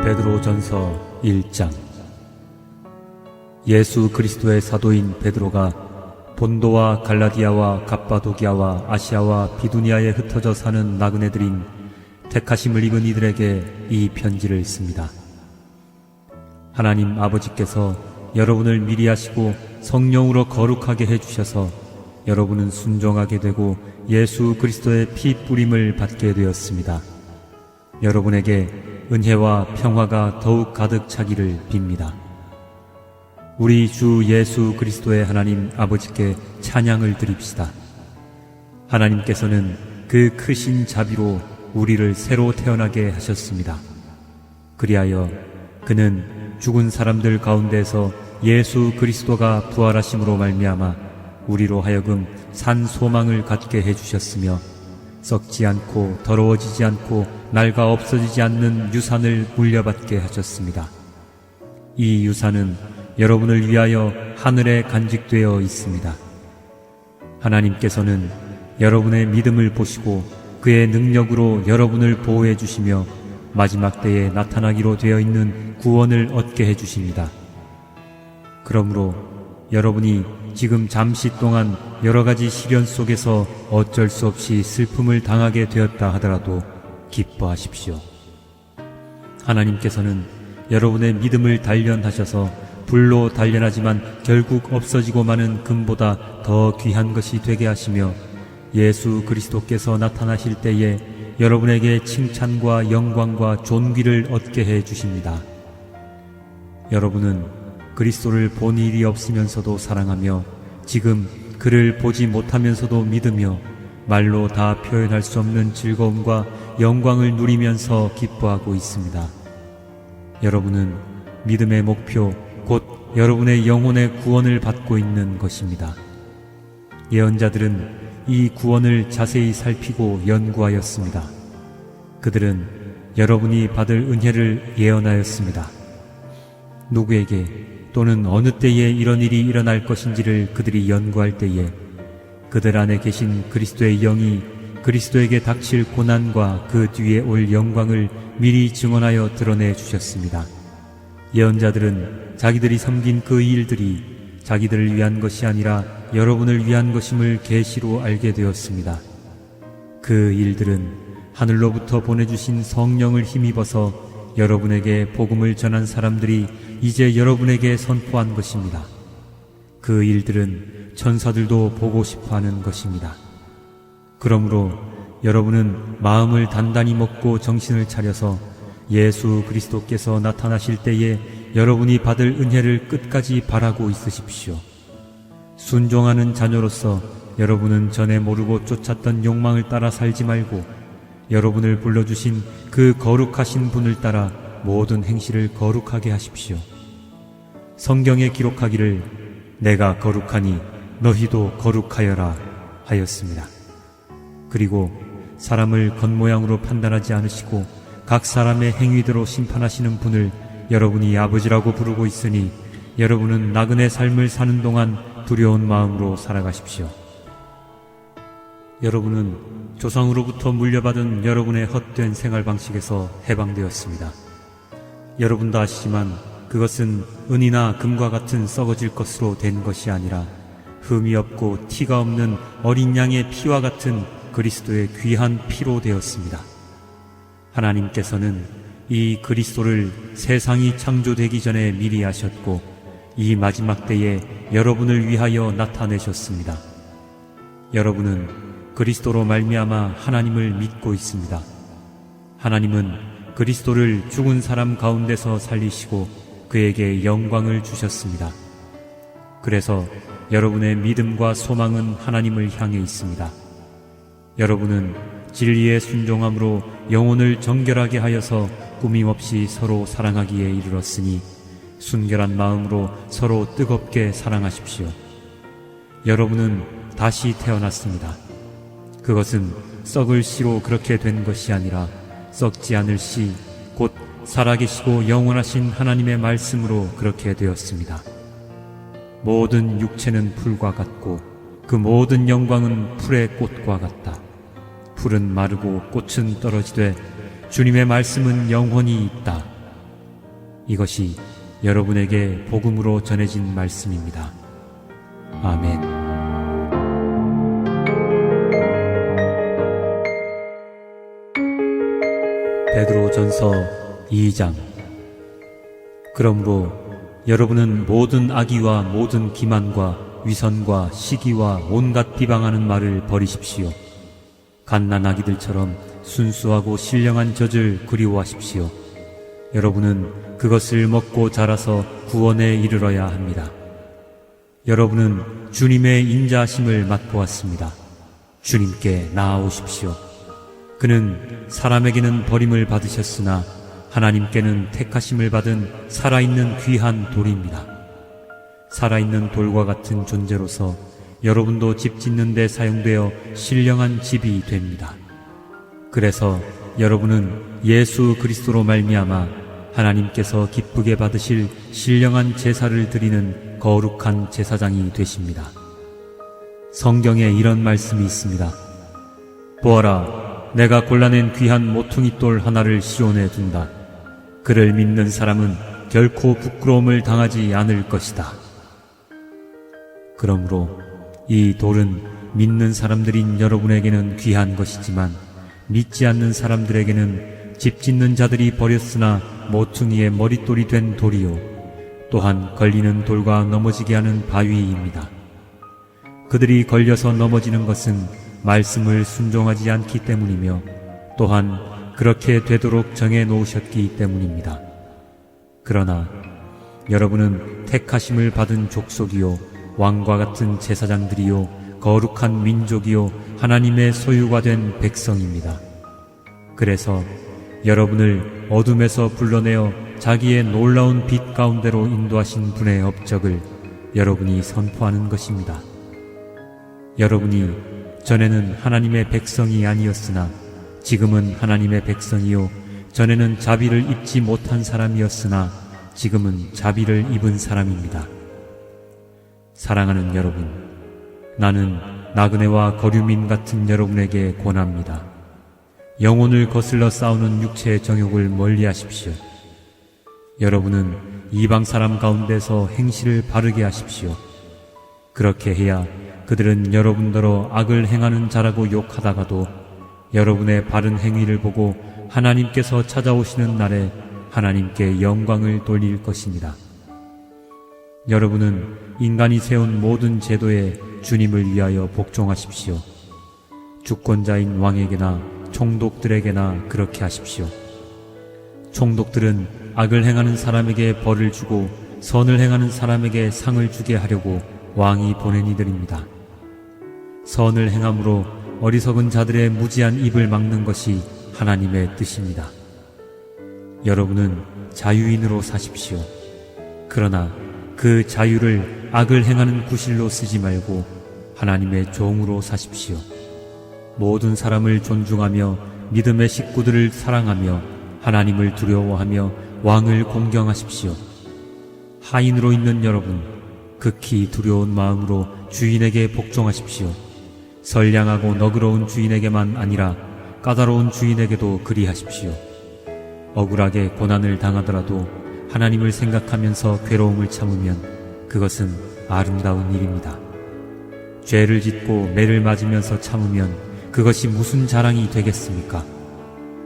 베드로전서 1장. 예수 그리스도의 사도인 베드로가 본도와 갈라디아와 갑바도기아와 아시아와 비두니아에 흩어져 사는 나그네들인 택하심을 입은 이들에게 이 편지를 씁니다. 하나님 아버지께서 여러분을 미리 하시고 성령으로 거룩하게 해주셔서 여러분은 순종하게 되고 예수 그리스도의 피 뿌림을 받게 되었습니다. 여러분에게 은혜와 평화가 더욱 가득 차기를 빕니다. 우리 주 예수 그리스도의 하나님 아버지께 찬양을 드립시다. 하나님께서는 그 크신 자비로 우리를 새로 태어나게 하셨습니다. 그리하여 그는 죽은 사람들 가운데서 예수 그리스도가 부활하심으로 말미암아 우리로 하여금 산 소망을 갖게 해주셨으며 썩지 않고 더러워지지 않고 낡아 없어지지 않는 유산을 물려받게 하셨습니다. 이 유산은 여러분을 위하여 하늘에 간직되어 있습니다. 하나님께서는 여러분의 믿음을 보시고 그의 능력으로 여러분을 보호해 주시며 마지막 때에 나타나기로 되어 있는 구원을 얻게 해 주십니다. 그러므로 여러분이 지금 잠시 동안 여러가지 시련 속에서 어쩔 수 없이 슬픔을 당하게 되었다 하더라도 기뻐하십시오. 하나님께서는 여러분의 믿음을 단련하셔서 불로 단련하지만 결국 없어지고 마는 금보다 더 귀한 것이 되게 하시며 예수 그리스도께서 나타나실 때에 여러분에게 칭찬과 영광과 존귀를 얻게 해 주십니다. 여러분은 그리스도를 본 일이 없으면서도 사랑하며 지금 그를 보지 못하면서도 믿으며 말로 다 표현할 수 없는 즐거움과 영광을 누리면서 기뻐하고 있습니다. 여러분은 믿음의 목표 곧 여러분의 영혼의 구원을 받고 있는 것입니다. 예언자들은 이 구원을 자세히 살피고 연구하였습니다. 그들은 여러분이 받을 은혜를 예언하였습니다. 누구에게 또는 어느 때에 이런 일이 일어날 것인지를 그들이 연구할 때에 그들 안에 계신 그리스도의 영이 그리스도에게 닥칠 고난과 그 뒤에 올 영광을 미리 증언하여 드러내 주셨습니다. 예언자들은 자기들이 섬긴 그 일들이 자기들을 위한 것이 아니라 여러분을 위한 것임을 계시로 알게 되었습니다. 그 일들은 하늘로부터 보내주신 성령을 힘입어서 여러분에게 복음을 전한 사람들이 이제 여러분에게 선포한 것입니다. 그 일들은 천사들도 보고 싶어하는 것입니다. 그러므로 여러분은 마음을 단단히 먹고 정신을 차려서 예수 그리스도께서 나타나실 때에 여러분이 받을 은혜를 끝까지 바라고 있으십시오. 순종하는 자녀로서 여러분은 전에 모르고 쫓았던 욕망을 따라 살지 말고 여러분을 불러주신 그 거룩하신 분을 따라 모든 행실을 거룩하게 하십시오. 성경에 기록하기를 내가 거룩하니 너희도 거룩하여라 하였습니다. 그리고 사람을 겉모양으로 판단하지 않으시고 각 사람의 행위대로 심판하시는 분을 여러분이 아버지라고 부르고 있으니 여러분은 나그네 삶을 사는 동안 두려운 마음으로 살아가십시오. 여러분은 조상으로부터 물려받은 여러분의 헛된 생활 방식에서 해방되었습니다. 여러분도 아시지만 그것은 은이나 금과 같은 썩어질 것으로 된 것이 아니라 흠이 없고 티가 없는 어린 양의 피와 같은 그리스도의 귀한 피로 되었습니다. 하나님께서는 이 그리스도를 세상이 창조되기 전에 미리 하셨고 이 마지막 때에 여러분을 위하여 나타내셨습니다. 여러분은 그리스도로 말미암아 하나님을 믿고 있습니다. 하나님은 그리스도를 죽은 사람 가운데서 살리시고 그에게 영광을 주셨습니다. 그래서 여러분의 믿음과 소망은 하나님을 향해 있습니다. 여러분은 진리에 순종함으로 영혼을 정결하게 하여서 꾸밈없이 서로 사랑하기에 이르렀으니 순결한 마음으로 서로 뜨겁게 사랑하십시오. 여러분은 다시 태어났습니다. 그것은 썩을 씨로 그렇게 된 것이 아니라 썩지 않을 씨, 곧 살아계시고 영원하신 하나님의 말씀으로 그렇게 되었습니다. 모든 육체는 풀과 같고 그 모든 영광은 풀의 꽃과 같다. 풀은 마르고 꽃은 떨어지되 주님의 말씀은 영원히 있다. 이것이 여러분에게 복음으로 전해진 말씀입니다. 아멘. 베드로전서 2장. 그러므로 여러분은 모든 악의와 모든 기만과 위선과 시기와 온갖 비방하는 말을 버리십시오. 갓난아기들처럼 순수하고 신령한 젖을 그리워하십시오. 여러분은 그것을 먹고 자라서 구원에 이르러야 합니다. 여러분은 주님의 인자하심을 맛보았습니다. 주님께 나아오십시오. 그는 사람에게는 버림을 받으셨으나 하나님께는 택하심을 받은 살아있는 귀한 돌입니다. 살아있는 돌과 같은 존재로서 여러분도 집 짓는 데 사용되어 신령한 집이 됩니다. 그래서 여러분은 예수 그리스도로 말미암아 하나님께서 기쁘게 받으실 신령한 제사를 드리는 거룩한 제사장이 되십니다. 성경에 이런 말씀이 있습니다. 보아라, 내가 골라낸 귀한 모퉁이돌 하나를 시온에 둔다. 그를 믿는 사람은 결코 부끄러움을 당하지 않을 것이다. 그러므로 이 돌은 믿는 사람들인 여러분에게는 귀한 것이지만 믿지 않는 사람들에게는 집 짓는 자들이 버렸으나 모퉁이의 머릿돌이 된 돌이요 또한 걸리는 돌과 넘어지게 하는 바위입니다. 그들이 걸려서 넘어지는 것은 말씀을 순종하지 않기 때문이며 또한 그렇게 되도록 정해 놓으셨기 때문입니다. 그러나 여러분은 택하심을 받은 족속이요 왕과 같은 제사장들이요 거룩한 민족이요 하나님의 소유가 된 백성입니다. 그래서 여러분을 어둠에서 불러내어 자기의 놀라운 빛 가운데로 인도하신 분의 업적을 여러분이 선포하는 것입니다. 여러분이 전에는 하나님의 백성이 아니었으나 지금은 하나님의 백성이요 전에는 자비를 입지 못한 사람이었으나 지금은 자비를 입은 사람입니다. 사랑하는 여러분, 나는 나그네와 거류민 같은 여러분에게 권합니다. 영혼을 거슬러 싸우는 육체의 정욕을 멀리하십시오. 여러분은 이방 사람 가운데서 행실을 바르게 하십시오. 그렇게 해야 그들은 여러분더러 악을 행하는 자라고 욕하다가도 여러분의 바른 행위를 보고 하나님께서 찾아오시는 날에 하나님께 영광을 돌릴 것입니다. 여러분은 인간이 세운 모든 제도에 주님을 위하여 복종하십시오. 주권자인 왕에게나 총독들에게나 그렇게 하십시오. 총독들은 악을 행하는 사람에게 벌을 주고 선을 행하는 사람에게 상을 주게 하려고 왕이 보낸 이들입니다. 선을 행함으로 어리석은 자들의 무지한 입을 막는 것이 하나님의 뜻입니다. 여러분은 자유인으로 사십시오. 그러나 그 자유를 악을 행하는 구실로 쓰지 말고 하나님의 종으로 사십시오. 모든 사람을 존중하며 믿음의 식구들을 사랑하며 하나님을 두려워하며 왕을 공경하십시오. 하인으로 있는 여러분, 극히 두려운 마음으로 주인에게 복종하십시오. 선량하고 너그러운 주인에게만 아니라 까다로운 주인에게도 그리하십시오. 억울하게 고난을 당하더라도 하나님을 생각하면서 괴로움을 참으면 그것은 아름다운 일입니다. 죄를 짓고 매를 맞으면서 참으면 그것이 무슨 자랑이 되겠습니까?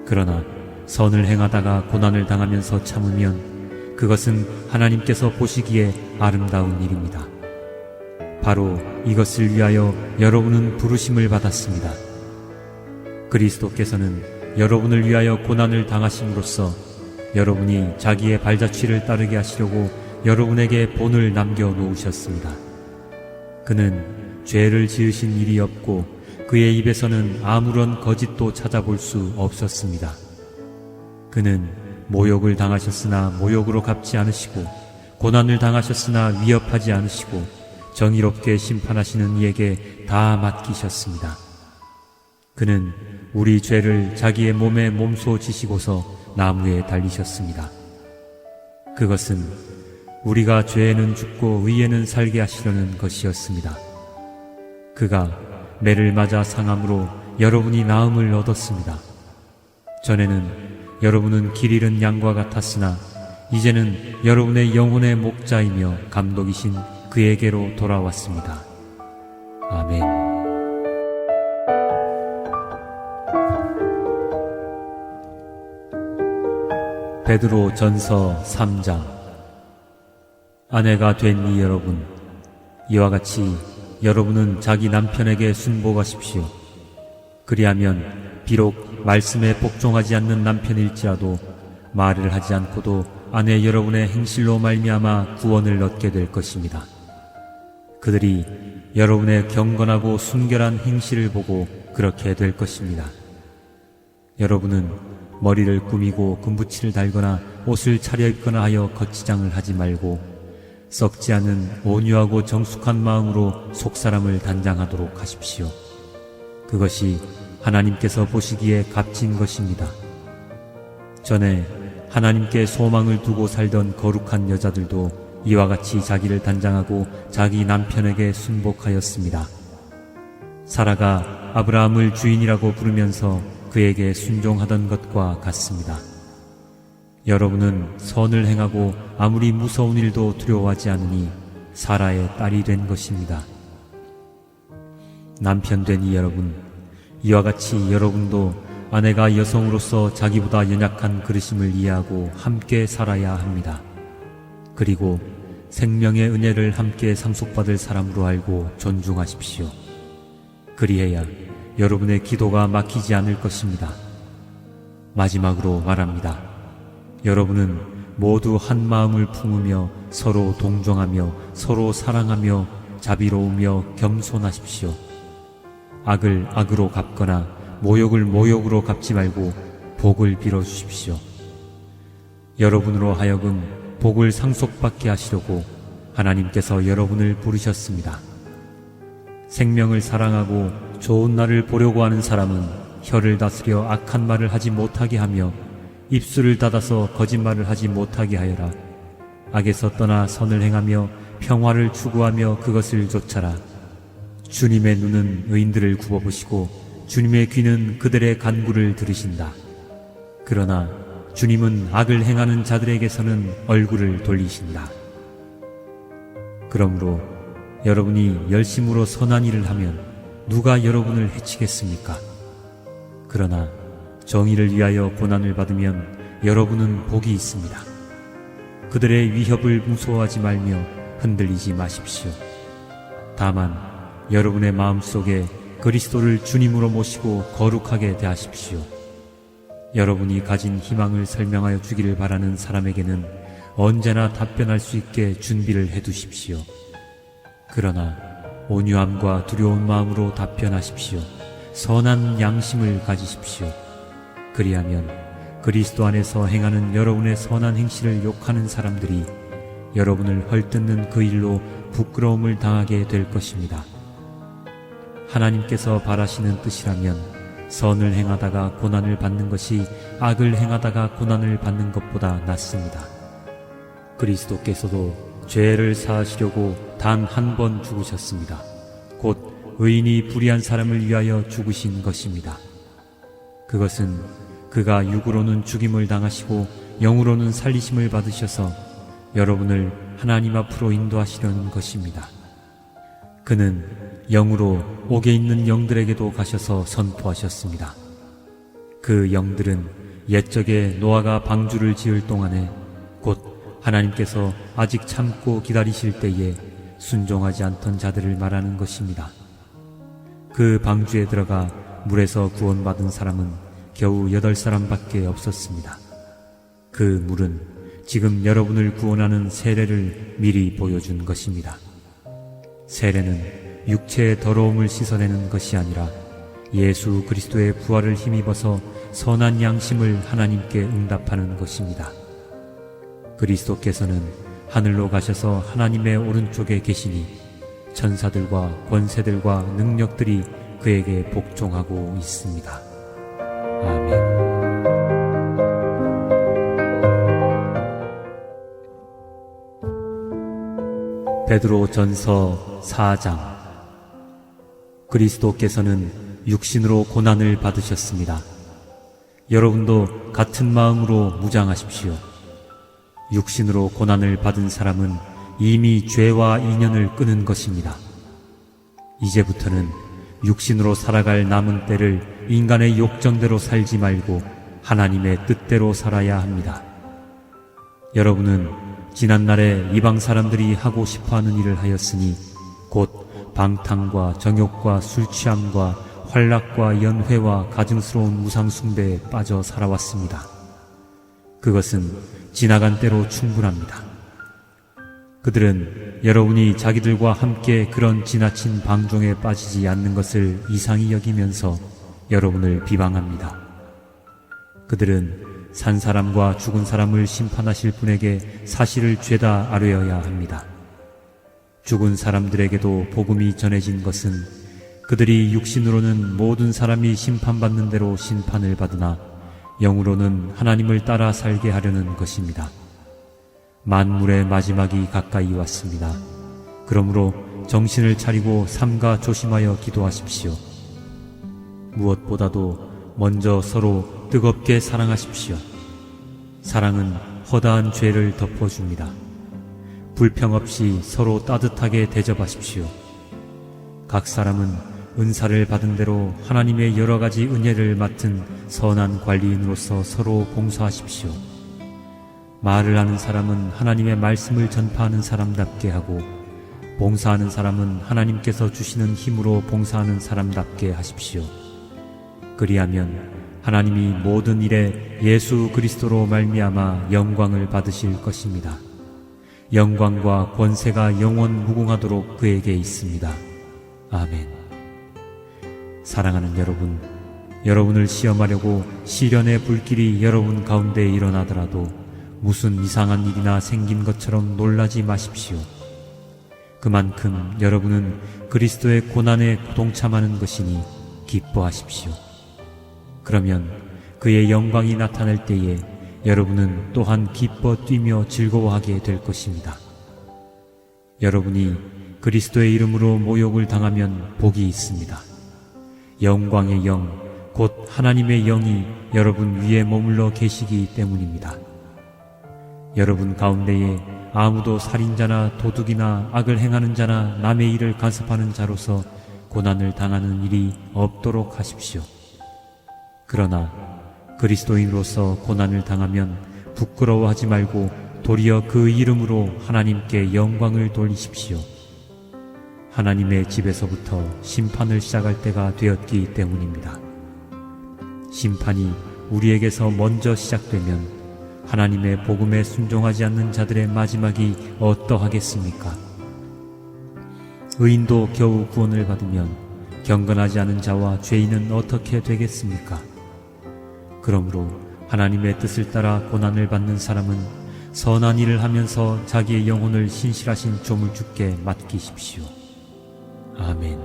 그러나 선을 행하다가 고난을 당하면서 참으면 그것은 하나님께서 보시기에 아름다운 일입니다. 바로 이것을 위하여 여러분은 부르심을 받았습니다. 그리스도께서는 여러분을 위하여 고난을 당하심으로써 여러분이 자기의 발자취를 따르게 하시려고 여러분에게 본을 남겨 놓으셨습니다. 그는 죄를 지으신 일이 없고 그의 입에서는 아무런 거짓도 찾아볼 수 없었습니다. 그는 모욕을 당하셨으나 모욕으로 갚지 않으시고 고난을 당하셨으나 위협하지 않으시고 정의롭게 심판하시는 이에게 다 맡기셨습니다. 그는 우리 죄를 자기의 몸에 몸소 지시고서 나무에 달리셨습니다. 그것은 우리가 죄에는 죽고 의에는 살게 하시려는 것이었습니다. 그가 매를 맞아 상함으로 여러분이 나음을 얻었습니다. 전에는 여러분은 길 잃은 양과 같았으나 이제는 여러분의 영혼의 목자이며 감독이신 그에게로 돌아왔습니다. 아멘. 베드로 전서 3장. 아내가 된 이 여러분, 이와 같이 여러분은 자기 남편에게 순복하십시오. 그리하면 비록 말씀에 복종하지 않는 남편일지라도 말을 하지 않고도 아내 여러분의 행실로 말미암아 구원을 얻게 될 것입니다. 그들이 여러분의 경건하고 순결한 행실을 보고 그렇게 될 것입니다. 여러분은 머리를 꾸미고 금붙이를 달거나 옷을 차려입거나 하여 거치장을 하지 말고 썩지 않은 온유하고 정숙한 마음으로 속사람을 단장하도록 하십시오. 그것이 하나님께서 보시기에 값진 것입니다. 전에 하나님께 소망을 두고 살던 거룩한 여자들도 이와 같이 자기를 단장하고 자기 남편에게 순복하였습니다. 사라가 아브라함을 주인이라고 부르면서 그에게 순종하던 것과 같습니다. 여러분은 선을 행하고 아무리 무서운 일도 두려워하지 않으니 사라의 딸이 된 것입니다. 남편 된 이 여러분, 이와 같이 여러분도 아내가 여성으로서 자기보다 연약한 그릇임을 이해하고 함께 살아야 합니다. 그리고 생명의 은혜를 함께 상속받을 사람으로 알고 존중하십시오. 그리해야 여러분의 기도가 막히지 않을 것입니다. 마지막으로 말합니다. 여러분은 모두 한 마음을 품으며 서로 동정하며 서로 사랑하며 자비로우며 겸손하십시오. 악을 악으로 갚거나 모욕을 모욕으로 갚지 말고 복을 빌어주십시오. 여러분으로 하여금 복을 상속받게 하시려고 하나님께서 여러분을 부르셨습니다. 생명을 사랑하고 좋은 날을 보려고 하는 사람은 혀를 다스려 악한 말을 하지 못하게 하며 입술을 닫아서 거짓말을 하지 못하게 하여라. 악에서 떠나 선을 행하며 평화를 추구하며 그것을 좇아라. 주님의 눈은 의인들을 굽어보시고 주님의 귀는 그들의 간구를 들으신다. 그러나 주님은 악을 행하는 자들에게서는 얼굴을 돌리신다. 그러므로 여러분이 열심으로 선한 일을 하면 누가 여러분을 해치겠습니까? 그러나 정의를 위하여 고난을 받으면 여러분은 복이 있습니다. 그들의 위협을 무서워하지 말며 흔들리지 마십시오. 다만 여러분의 마음속에 그리스도를 주님으로 모시고 거룩하게 대하십시오. 여러분이 가진 희망을 설명하여 주기를 바라는 사람에게는 언제나 답변할 수 있게 준비를 해두십시오. 그러나 온유함과 두려운 마음으로 답변하십시오. 선한 양심을 가지십시오. 그리하면 그리스도 안에서 행하는 여러분의 선한 행실을 욕하는 사람들이 여러분을 헐뜯는 그 일로 부끄러움을 당하게 될 것입니다. 하나님께서 바라시는 뜻이라면 선을 행하다가 고난을 받는 것이 악을 행하다가 고난을 받는 것보다 낫습니다. 그리스도께서도 죄를 사하시려고 단 한 번 죽으셨습니다. 곧 의인이 불의한 사람을 위하여 죽으신 것입니다. 그것은 그가 육으로는 죽임을 당하시고 영으로는 살리심을 받으셔서 여러분을 하나님 앞으로 인도하시려는 것입니다. 그는 영으로 옥에 있는 영들에게도 가셔서 선포하셨습니다. 그 영들은 옛적에 노아가 방주를 지을 동안에 곧 하나님께서 아직 참고 기다리실 때에 순종하지 않던 자들을 말하는 것입니다. 그 방주에 들어가 물에서 구원받은 사람은 겨우 8사람밖에 없었습니다. 그 물은 지금 여러분을 구원하는 세례를 미리 보여준 것입니다. 세례는 육체의 더러움을 씻어내는 것이 아니라 예수 그리스도의 부활을 힘입어서 선한 양심을 하나님께 응답하는 것입니다. 그리스도께서는 하늘로 가셔서 하나님의 오른쪽에 계시니 천사들과 권세들과 능력들이 그에게 복종하고 있습니다. 아멘. 베드로 전서 4장. 그리스도께서는 육신으로 고난을 받으셨습니다. 여러분도 같은 마음으로 무장하십시오. 육신으로 고난을 받은 사람은 이미 죄와 인연을 끊은 것입니다. 이제부터는 육신으로 살아갈 남은 때를 인간의 욕정대로 살지 말고 하나님의 뜻대로 살아야 합니다. 여러분은 지난날에 이방 사람들이 하고 싶어하는 일을 하였으니 곧 방탕과 정욕과 술취함과 활락과 연회와 가증스러운 우상숭배에 빠져 살아왔습니다. 그것은 지나간 때로 충분합니다. 그들은 여러분이 자기들과 함께 그런 지나친 방종에 빠지지 않는 것을 이상히 여기면서 여러분을 비방합니다. 그들은 산 사람과 죽은 사람을 심판하실 분에게 사실을 죄다 아뢰어야 합니다. 죽은 사람들에게도 복음이 전해진 것은 그들이 육신으로는 모든 사람이 심판받는 대로 심판을 받으나 영으로는 하나님을 따라 살게 하려는 것입니다. 만물의 마지막이 가까이 왔습니다. 그러므로 정신을 차리고 삼가 조심하여 기도하십시오. 무엇보다도 먼저 서로 뜨겁게 사랑하십시오. 사랑은 허다한 죄를 덮어줍니다. 불평 없이 서로 따뜻하게 대접하십시오. 각 사람은 은사를 받은 대로 하나님의 여러 가지 은혜를 맡은 선한 관리인으로서 서로 봉사하십시오. 말을 하는 사람은 하나님의 말씀을 전파하는 사람답게 하고 봉사하는 사람은 하나님께서 주시는 힘으로 봉사하는 사람답게 하십시오. 그리하면 하나님이 모든 일에 예수 그리스도로 말미암아 영광을 받으실 것입니다. 영광과 권세가 영원 무궁하도록 그에게 있습니다. 아멘. 사랑하는 여러분, 여러분을 시험하려고 시련의 불길이 여러분 가운데 일어나더라도 무슨 이상한 일이나 생긴 것처럼 놀라지 마십시오. 그만큼 여러분은 그리스도의 고난에 동참하는 것이니 기뻐하십시오. 그러면 그의 영광이 나타날 때에 여러분은 또한 기뻐 뛰며 즐거워하게 될 것입니다. 여러분이 그리스도의 이름으로 모욕을 당하면 복이 있습니다. 영광의 영, 곧 하나님의 영이 여러분 위에 머물러 계시기 때문입니다. 여러분 가운데에 아무도 살인자나 도둑이나 악을 행하는 자나 남의 일을 간섭하는 자로서 고난을 당하는 일이 없도록 하십시오. 그러나 그리스도인으로서 고난을 당하면 부끄러워하지 말고 도리어 그 이름으로 하나님께 영광을 돌리십시오. 하나님의 집에서부터 심판을 시작할 때가 되었기 때문입니다. 심판이 우리에게서 먼저 시작되면 하나님의 복음에 순종하지 않는 자들의 마지막이 어떠하겠습니까? 의인도 겨우 구원을 받으면 경건하지 않은 자와 죄인은 어떻게 되겠습니까? 그러므로 하나님의 뜻을 따라 고난을 받는 사람은 선한 일을 하면서 자기의 영혼을 신실하신 조물주께 맡기십시오. 아멘.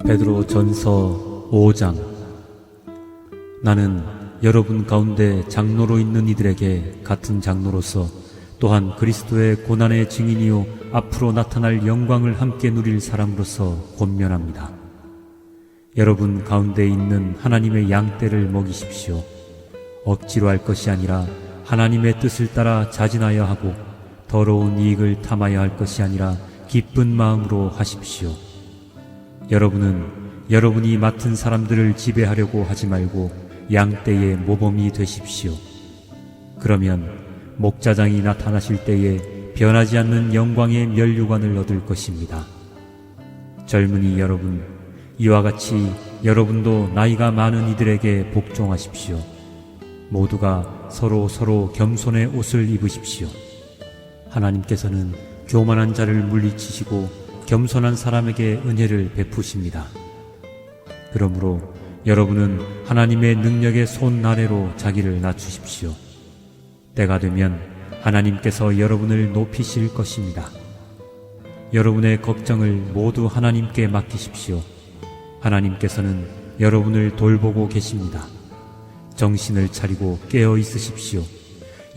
베드로 전서 5장. 나는 여러분 가운데 장로로 있는 이들에게 같은 장로로서 또한 그리스도의 고난의 증인이요 앞으로 나타날 영광을 함께 누릴 사람으로서 권면합니다. 여러분 가운데 있는 하나님의 양떼를 먹이십시오. 억지로 할 것이 아니라 하나님의 뜻을 따라 자진하여 하고 더러운 이익을 탐하여 할 것이 아니라 기쁜 마음으로 하십시오. 여러분은 여러분이 맡은 사람들을 지배하려고 하지 말고 양떼의 모범이 되십시오. 그러면 목자장이 나타나실 때에 변하지 않는 영광의 면류관을 얻을 것입니다. 젊은이 여러분, 이와 같이 여러분도 나이가 많은 이들에게 복종하십시오. 모두가 서로 겸손의 옷을 입으십시오. 하나님께서는 교만한 자를 물리치시고 겸손한 사람에게 은혜를 베푸십니다. 그러므로 여러분은 하나님의 능력의 손 아래로 자기를 낮추십시오. 때가 되면 하나님께서 여러분을 높이실 것입니다. 여러분의 걱정을 모두 하나님께 맡기십시오. 하나님께서는 여러분을 돌보고 계십니다. 정신을 차리고 깨어 있으십시오.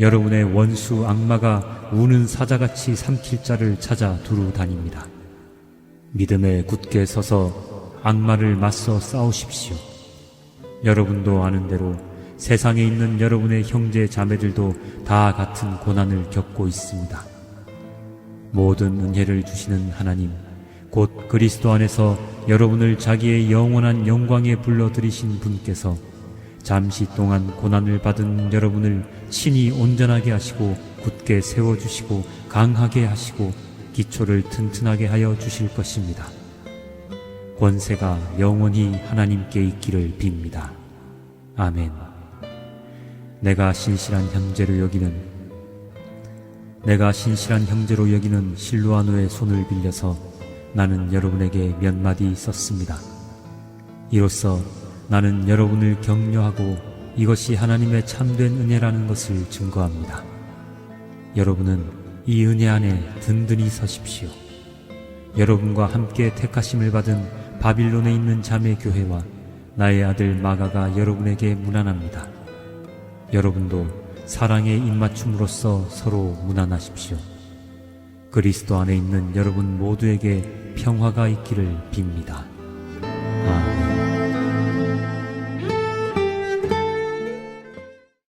여러분의 원수 악마가 우는 사자같이 삼킬 자를 찾아 두루 다닙니다. 믿음에 굳게 서서 악마를 맞서 싸우십시오. 여러분도 아는 대로 세상에 있는 여러분의 형제 자매들도 다 같은 고난을 겪고 있습니다. 모든 은혜를 주시는 하나님, 곧 그리스도 안에서 여러분을 자기의 영원한 영광에 불러들이신 분께서 잠시 동안 고난을 받은 여러분을 친히 온전하게 하시고 굳게 세워주시고 강하게 하시고 기초를 튼튼하게 하여 주실 것입니다. 권세가 영원히 하나님께 있기를 빕니다. 아멘. 내가 신실한 형제로 여기는 실루아노의 손을 빌려서 나는 여러분에게 몇 마디 썼습니다. 이로써 나는 여러분을 격려하고 이것이 하나님의 참된 은혜라는 것을 증거합니다. 여러분은 이 은혜 안에 든든히 서십시오. 여러분과 함께 택하심을 받은 바빌론에 있는 자매 교회와 나의 아들 마가가 여러분에게 문안합니다. 여러분도 사랑의 입맞춤으로써 서로 문안하십시오. 그리스도 안에 있는 여러분 모두에게 평화가 있기를 빕니다.